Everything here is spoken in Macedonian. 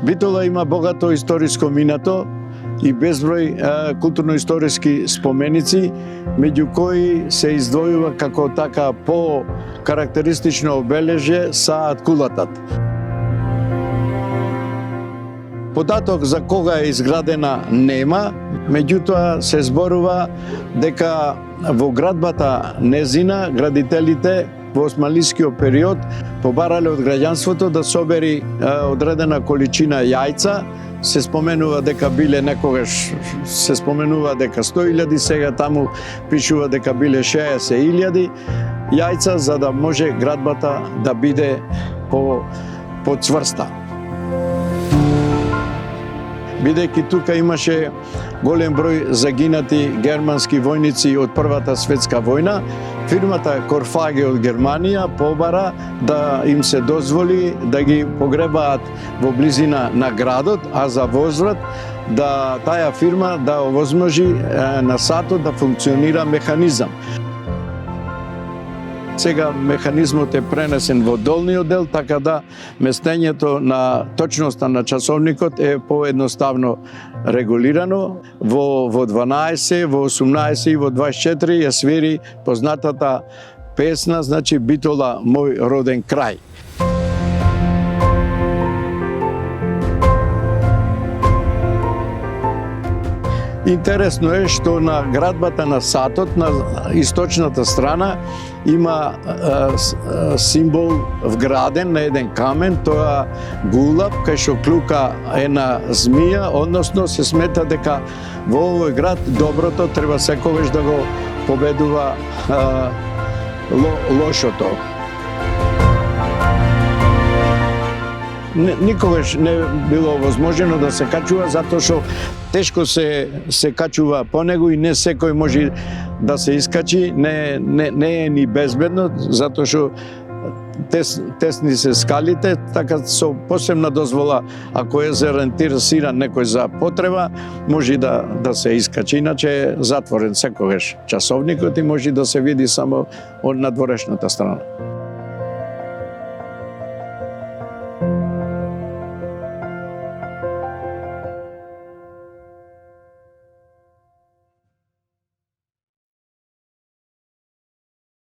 Битола има богато историско минато и безброј културно-историски споменици, меѓу кои се издвојува како така по карактеристично обележје саат кулатат. Податок за кога е изградена нема, меѓутоа се зборува дека во градбата незина градителите во османлискиот период побарале од граѓанството да собери одредена количина јајца. Се споменува дека биле некогаш, се споменува дека 100.000, сега таму пишува дека биле 60.000 јајца, за да може градбата да биде поцврста. Бидејќи тука имаше голем број загинати германски војници од Првата светска војна, фирмата Корфаге од Германија побара да им се дозволи да ги погребаат во близина на градот, а за возврат да таа фирма да овозможи на сатот да функционира механизам. Сега механизмот е пренесен во долниот дел, така да местењето на точноста на часовникот е поедноставно регулирано. Во 12, во 18 и во 24 ја свири познатата песна, значи Битола мој роден крај. Интересно е што на градбата на сатот, на источната страна, има символ вграден на еден камен, тоа гулаб, кај што клюка една змија, односно се смета дека во овој град доброто треба секогаш да го победува лошото. Никогаш не било возможено да се качува, затоа што тешко се качува по него и не секој може да се искачи, не е ни безбедно, затоа што тесни се скалите, така со посебна дозвола, ако е заинтересиран некој за потреба, може да се искачи, иначе е затворен секогаш часовникот и може да се види само од надворешната страна.